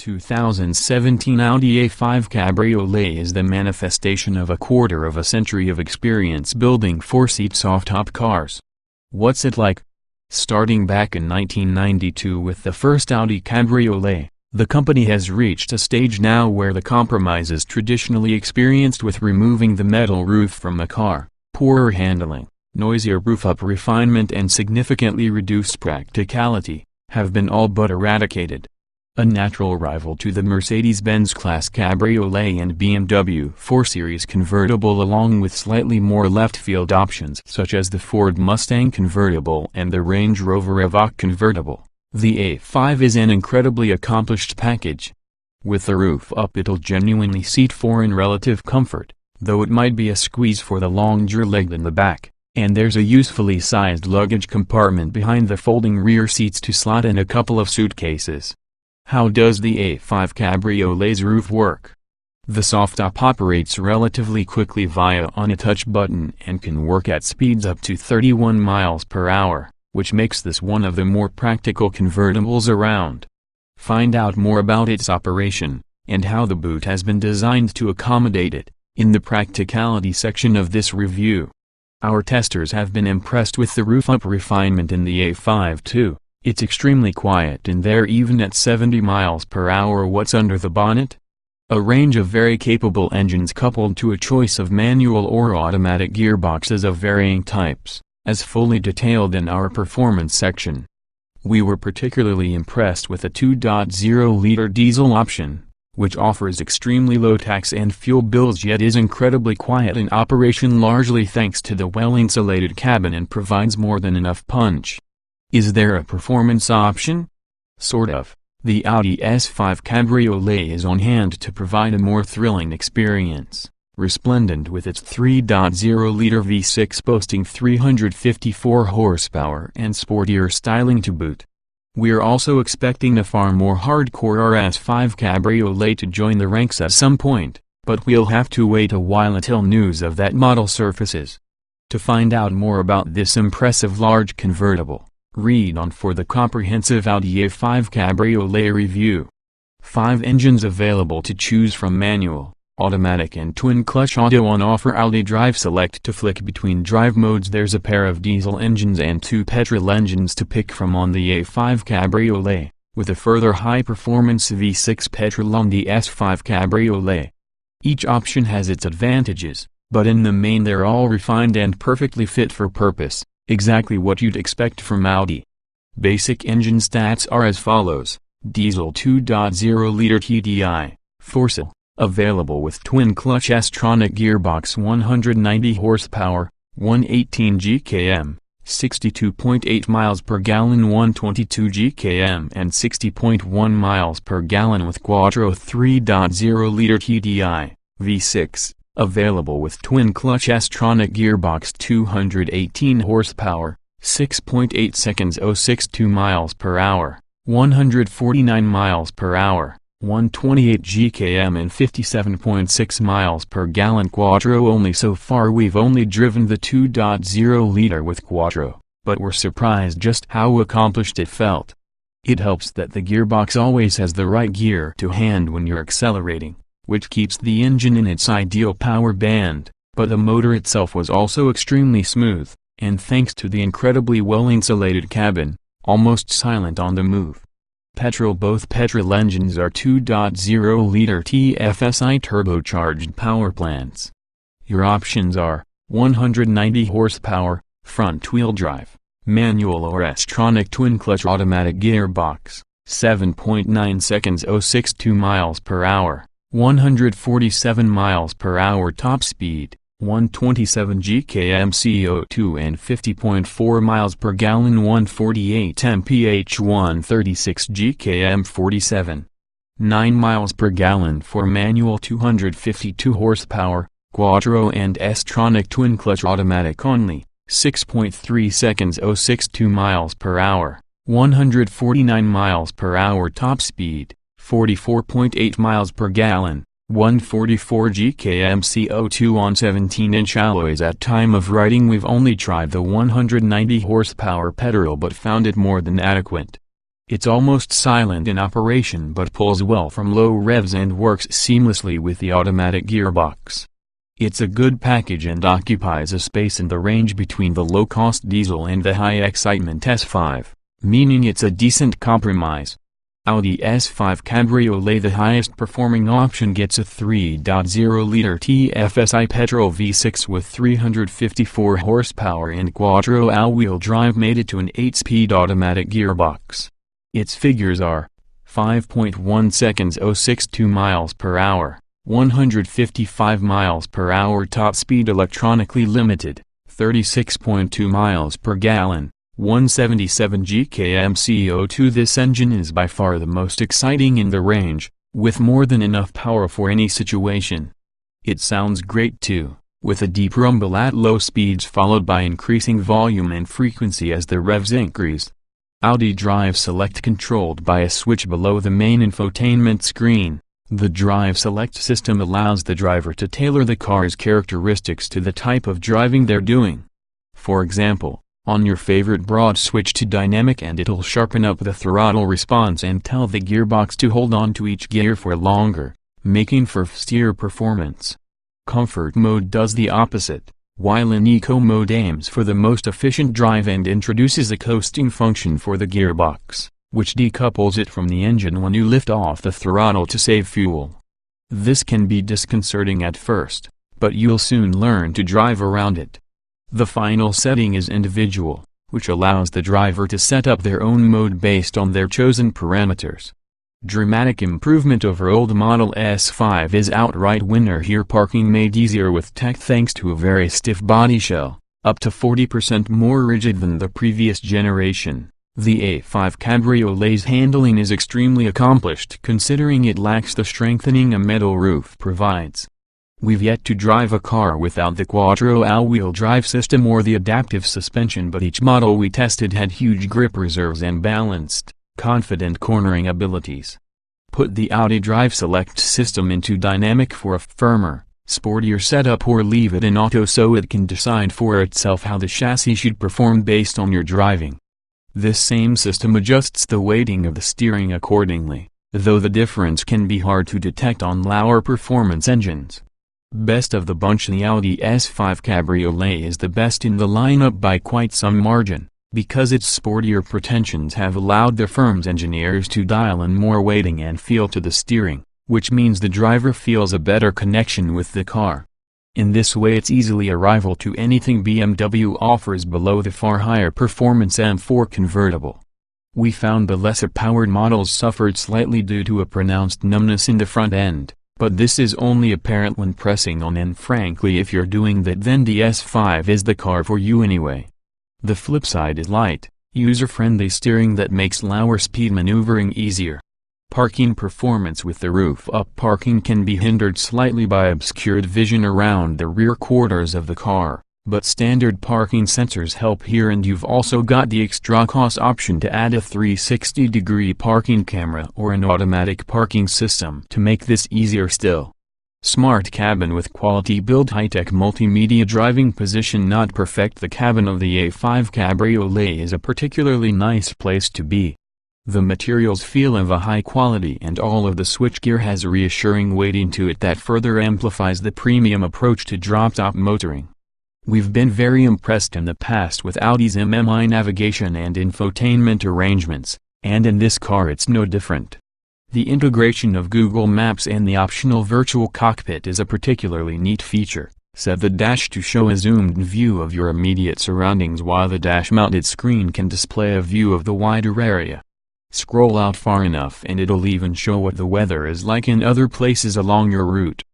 2017 Audi A5 Cabriolet is the manifestation of a quarter of a century of experience building four-seat soft-top cars. What's it like? Starting back in 1992 with the first Audi Cabriolet, the company has reached a stage now where the compromises traditionally experienced with removing the metal roof from a car, poorer handling, noisier roof-up refinement and significantly reduced practicality, have been all but eradicated. A natural rival to the Mercedes-Benz class Cabriolet and BMW 4 Series convertible along with slightly more left-field options such as the Ford Mustang convertible and the Range Rover Avant convertible, the A5 is an incredibly accomplished package. With the roof up it'll genuinely seat four in relative comfort, though it might be a squeeze for the longer leg in the back, and there's a usefully sized luggage compartment behind the folding rear seats to slot in a couple of suitcases. How does the A5 Cabriolet's roof work? The soft-top operates relatively quickly via on a touch button and can work at speeds up to 31 miles per hour, which makes this one of the more practical convertibles around. Find out more about its operation, and how the boot has been designed to accommodate it, in the practicality section of this review. Our testers have been impressed with the roof-up refinement in the A5 too. It's extremely quiet in there even at 70 miles per hour. What's under the bonnet? A range of very capable engines coupled to a choice of manual or automatic gearboxes of varying types, as fully detailed in our performance section. We were particularly impressed with the 2.0-liter diesel option, which offers extremely low tax and fuel bills yet is incredibly quiet in operation largely thanks to the well-insulated cabin and provides more than enough punch. Is there a performance option? Sort of. The Audi A5 Cabriolet is on hand to provide a more thrilling experience, resplendent with its 3.0-liter V6 boasting 354 horsepower and sportier styling to boot. We're also expecting a far more hardcore RS5 Cabriolet to join the ranks at some point, but we'll have to wait a while until news of that model surfaces. To find out more about this impressive large convertible, read on for the comprehensive Audi A5 Cabriolet review. 5 engines available to choose from: manual, automatic and twin-clutch auto on offer. Audi Drive select to flick between drive modes. There's a pair of diesel engines and 2 petrol engines to pick from on the A5 Cabriolet, with a further high-performance V6 petrol on the S5 Cabriolet. Each option has its advantages, but in the main they're all refined and perfectly fit for purpose. Exactly what you'd expect from Audi. Basic engine stats are as follows: diesel 2.0-liter TDI, 4-cylinder, available with twin-clutch S-tronic gearbox, 190 horsepower, 118 GkM, 62.8 miles per gallon, 122 GkM and 60.1 miles per gallon with Quattro 3.0-liter TDI, V6. Available with twin-clutch S-tronic gearbox, 218 horsepower, 6.8 seconds, 062 miles per hour, 149 miles per hour, 128 GkM and 57.6 miles per gallon Quattro only. So far we've only driven the 2.0-liter with Quattro, but we're surprised just how accomplished it felt. It helps that the gearbox always has the right gear to hand when you're accelerating, which keeps the engine in its ideal power band, but the motor itself was also extremely smooth, and thanks to the incredibly well-insulated cabin, almost silent on the move. Both petrol engines are 2.0-liter TFSI turbocharged power plants. Your options are 190 horsepower, front-wheel drive, manual or S-tronic twin-clutch automatic gearbox, 7.9 seconds, 062 miles per hour, 147 miles per hour top speed, 127 GkM CO2 and 50.4 miles per gallon, 148 mph, 136 GkM, 47.9 miles per gallon for manual, 252 horsepower, Quattro and S-tronic twin-clutch automatic only, 6.3 seconds, 062 miles per hour, 149 miles per hour top speed, 44.8 miles per gallon, 144 GkM CO2 on 17-inch alloys. At time of writing we've only tried the 190 horsepower petrol but found it more than adequate. It's almost silent in operation but pulls well from low revs and works seamlessly with the automatic gearbox. It's a good package and occupies a space in the range between the low-cost diesel and the high-excitement S5, meaning it's a decent compromise. Audi S5 Cabriolet, the highest performing option, gets a 3.0-liter TFSI petrol V6 with 354 horsepower and quattro all-wheel drive mated to an 8-speed automatic gearbox. Its figures are 5.1 seconds 062 miles per hour, 155 miles per hour top speed electronically limited, 36.2 miles per gallon, 177 GkM CO2. This engine is by far the most exciting in the range, with more than enough power for any situation. It sounds great too, with a deep rumble at low speeds followed by increasing volume and frequency as the revs increase. Audi Drive Select, controlled by a switch below the main infotainment screen. The Drive Select system allows the driver to tailor the car's characteristics to the type of driving they're doing. For example, on your favorite broad, switch to dynamic and it'll sharpen up the throttle response and tell the gearbox to hold on to each gear for longer, making for steer performance. Comfort mode does the opposite, while in Eco mode aims for the most efficient drive and introduces a coasting function for the gearbox, which decouples it from the engine when you lift off the throttle to save fuel. This can be disconcerting at first, but you'll soon learn to drive around it. The final setting is individual, which allows the driver to set up their own mode based on their chosen parameters. Dramatic improvement over old model S5 is outright winner here. Parking made easier with tech thanks to a very stiff body shell, up to 40% more rigid than the previous generation. The A5 Cabriolet's handling is extremely accomplished considering it lacks the strengthening a metal roof provides. We've yet to drive a car without the quattro all-wheel drive system or the adaptive suspension, but each model we tested had huge grip reserves and balanced, confident cornering abilities. Put the Audi Drive Select system into dynamic for a firmer, sportier setup, or leave it in auto so it can decide for itself how the chassis should perform based on your driving. This same system adjusts the weighting of the steering accordingly, though the difference can be hard to detect on lower performance engines. Best of the bunch, the Audi S5 Cabriolet is the best in the lineup by quite some margin, because its sportier pretensions have allowed the firm's engineers to dial in more weighting and feel to the steering, which means the driver feels a better connection with the car. In this way it's easily a rival to anything BMW offers below the far higher performance M4 convertible. We found the lesser powered models suffered slightly due to a pronounced numbness in the front end, but this is only apparent when pressing on, and frankly if you're doing that then the S5 is the car for you anyway. The flip side is light, user-friendly steering that makes lower speed maneuvering easier. Parking performance with the roof-up parking can be hindered slightly by obscured vision around the rear quarters of the car, but standard parking sensors help here, and you've also got the extra cost option to add a 360-degree parking camera or an automatic parking system to make this easier still. Smart cabin with quality build, high-tech multimedia driving position. Not perfect, the cabin of the A5 Cabriolet is a particularly nice place to be. The materials feel of a high quality, and all of the switchgear has a reassuring weighting to it that further amplifies the premium approach to drop-top motoring. We've been very impressed in the past with Audi's MMI navigation and infotainment arrangements, and in this car it's no different. The integration of Google Maps and the optional virtual cockpit is a particularly neat feature. Set the dash to show a zoomed-in view of your immediate surroundings, while the dash-mounted screen can display a view of the wider area. Scroll out far enough and it'll even show what the weather is like in other places along your route.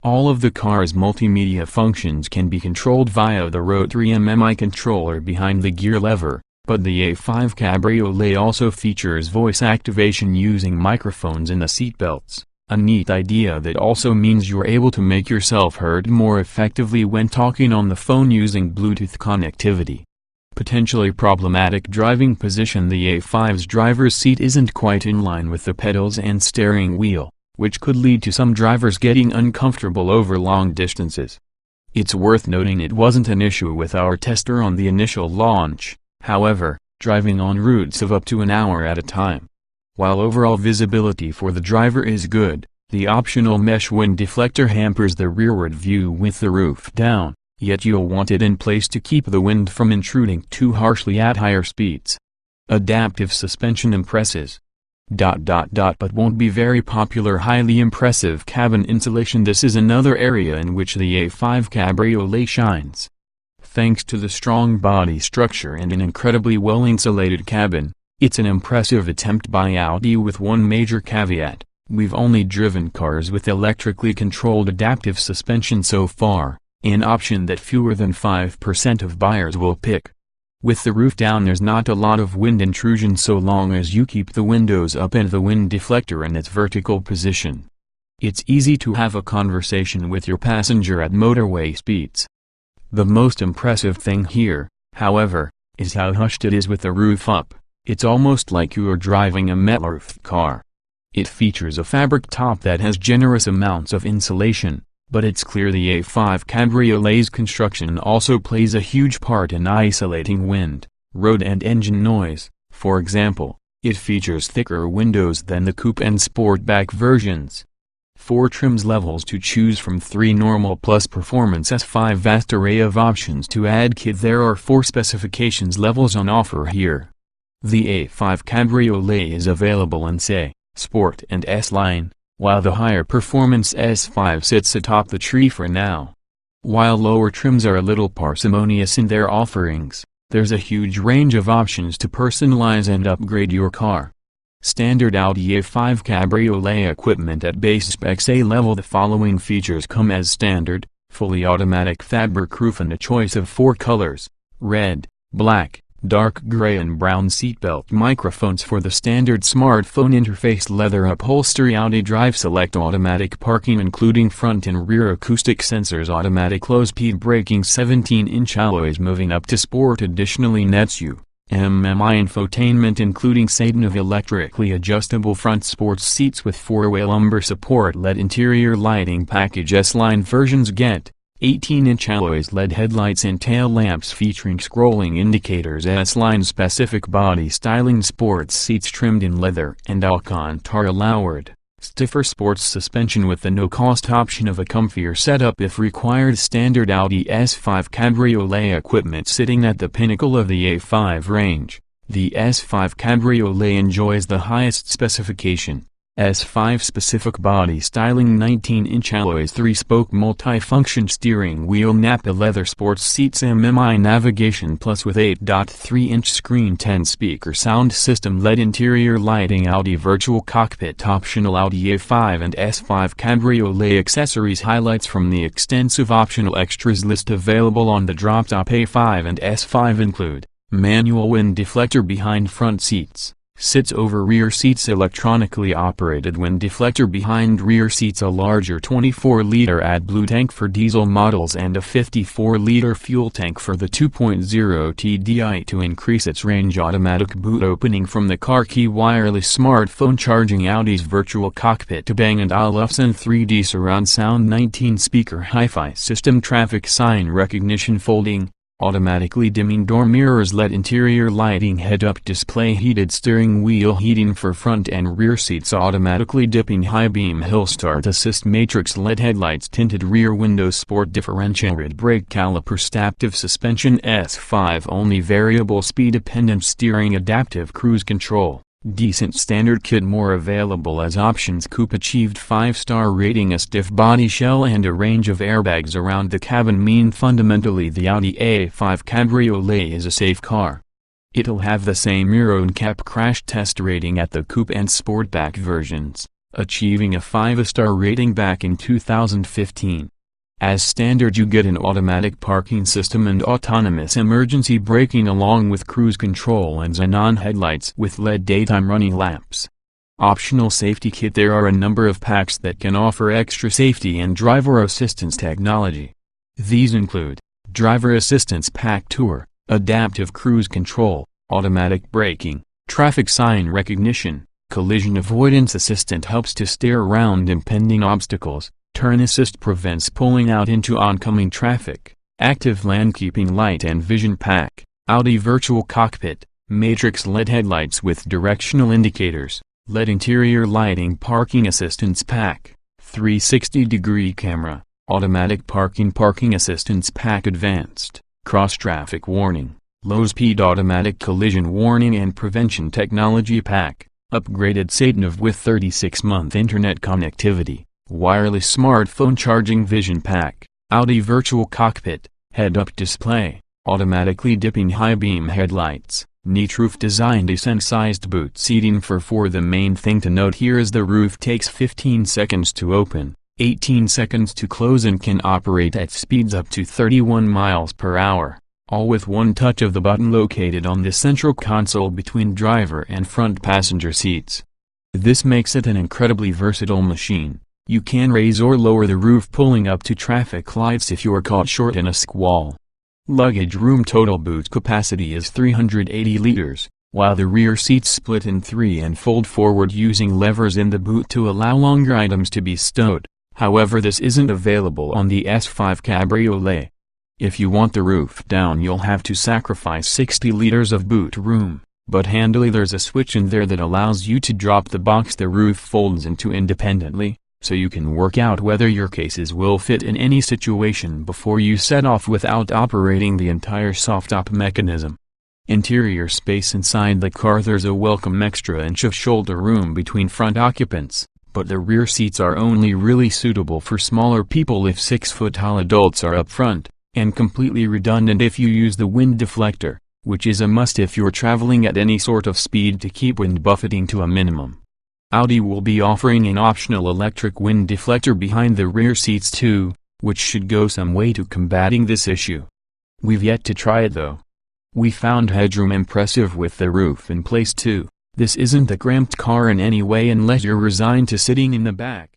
All of the car's multimedia functions can be controlled via the rotary MMI controller behind the gear lever, but the A5 Cabriolet also features voice activation using microphones in the seatbelts, a neat idea that also means you're able to make yourself heard more effectively when talking on the phone using Bluetooth connectivity. Potentially problematic driving position. The A5's driver's seat isn't quite in line with the pedals and steering wheel, which could lead to some drivers getting uncomfortable over long distances. It's worth noting it wasn't an issue with our tester on the initial launch. However, driving on routes of up to an hour at a time. While overall visibility for the driver is good, the optional mesh wind deflector hampers the rearward view with the roof down, yet you'll want it in place to keep the wind from intruding too harshly at higher speeds. Adaptive suspension impresses. But won't be very popular. Highly impressive cabin insulation. This is another area in which the A5 Cabriolet shines. Thanks to the strong body structure and an incredibly well-insulated cabin, it's an impressive attempt by Audi with one major caveat: we've only driven cars with electrically controlled adaptive suspension so far, an option that fewer than 5% of buyers will pick. With the roof down, there's not a lot of wind intrusion so long as you keep the windows up and the wind deflector in its vertical position. It's easy to have a conversation with your passenger at motorway speeds. The most impressive thing here, however, is how hushed it is with the roof up. It's almost like you are driving a metal-roofed car. It features a fabric top that has generous amounts of insulation, but it's clear the A5 Cabriolet's construction also plays a huge part in isolating wind, road and engine noise. For example, it features thicker windows than the coupe and Sportback versions. 4 trims levels to choose from: 3 normal plus performance S5. Vast array of options to add kit. There are 4 specifications levels on offer here. The A5 Cabriolet is available in S, Sport and S-Line, while the higher performance S5 sits atop the tree for now. While lower trims are a little parsimonious in their offerings, there's a huge range of options to personalize and upgrade your car. Standard Audi A5 Cabriolet equipment at base specs A level. The following features come as standard: fully automatic fabric roof and a choice of 4 colors: red, black, dark gray and brown. Seatbelt microphones for the standard smartphone interface. Leather upholstery. Audi Drive Select automatic parking including front and rear acoustic sensors. Automatic low-speed braking. 17-inch alloys moving up to sport. Additionally nets you MMI infotainment including Satan electrically adjustable front sports seats with 4-way lumbar support. LED interior lighting package. S-Line versions get 18-inch alloys, LED headlights and tail lamps featuring scrolling indicators. S-Line specific body styling. Sports seats trimmed in leather and Alcantara lowered. Stiffer sports suspension with the no-cost option of a comfier setup if required. Standard Audi S5 Cabriolet equipment sitting at the pinnacle of the A5 range. The S5 Cabriolet enjoys the highest specification S5 specific body styling. 19-inch alloys, 3-spoke multi-function steering wheel, Napa leather sports seats, MMI navigation plus with 8.3-inch screen, 10-speaker sound system, LED interior lighting. Audi virtual cockpit optional. Audi A5 and S5 Cabriolet accessories. Highlights from the extensive optional extras list available on the drop-top A5 and S5 include manual wind deflector behind front seats, sits over rear seats, electronically operated wind deflector behind rear seats, a larger 24-liter AdBlue tank for diesel models and a 54-liter fuel tank for the 2.0 TDI to increase its range. Automatic boot opening from the car key, wireless smartphone charging. Audi's virtual cockpit to Bang & Olufsen 3D surround sound, 19-speaker hi-fi system, traffic sign recognition, folding, automatically dimming door mirrors, LED interior lighting, head-up display, heated steering wheel, heating for front and rear seats, automatically dipping high-beam hill start assist, matrix LED headlights, tinted rear windows, sport differential, rear brake calipers, adaptive suspension. S5 only variable speed dependent steering, adaptive cruise control. Decent standard kit more available as options. Coupe achieved 5-star rating, a stiff body shell and a range of airbags around the cabin mean fundamentally the Audi A5 Cabriolet is a safe car. It'll have the same Euro NCAP crash test rating at the Coupe and Sportback versions, achieving a 5-star rating back in 2015. As standard you get an automatic parking system and autonomous emergency braking along with cruise control and xenon headlights with LED daytime running lamps. Optional safety kit. There are a number of packs that can offer extra safety and driver assistance technology. These include Driver Assistance Pack Tour, Adaptive Cruise Control, Automatic Braking, Traffic Sign Recognition, Collision Avoidance Assistant helps to steer around impending obstacles, Turn Assist prevents pulling out into oncoming traffic, Active Lane Keeping Light and Vision Pack, Audi Virtual Cockpit, Matrix LED headlights with directional indicators, LED interior lighting, parking assistance pack, 360-degree camera, automatic parking assistance pack, advanced cross-traffic warning, low-speed automatic collision warning and prevention technology pack, upgraded sat-nav with 36-month internet connectivity, wireless smartphone charging vision pack, Audi virtual cockpit, head-up display, automatically dipping high-beam headlights, neat roof design, decent-sized boot seating for 4. The main thing to note here is the roof takes 15 seconds to open, 18 seconds to close, and can operate at speeds up to 31 miles per hour, all with one touch of the button located on the central console between driver and front passenger seats. This makes it an incredibly versatile machine. You can raise or lower the roof, pulling up to traffic lights if you're caught short in a squall. Luggage room total boot capacity is 380 liters, while the rear seats split in 3 and fold forward using levers in the boot to allow longer items to be stowed. However, this isn't available on the S5 Cabriolet. If you want the roof down, you'll have to sacrifice 60 liters of boot room, but handily there's a switch in there that allows you to drop the box the roof folds into independently, so you can work out whether your cases will fit in any situation before you set off without operating the entire soft-top mechanism. Interior space inside the car: there's a welcome extra inch of shoulder room between front occupants, but the rear seats are only really suitable for smaller people if 6-foot-tall adults are up front, and completely redundant if you use the wind deflector, which is a must if you're traveling at any sort of speed to keep wind buffeting to a minimum. Audi will be offering an optional electric wind deflector behind the rear seats too, which should go some way to combating this issue. We've yet to try it though. We found headroom impressive with the roof in place too. This isn't a cramped car in any way unless you're resigned to sitting in the back.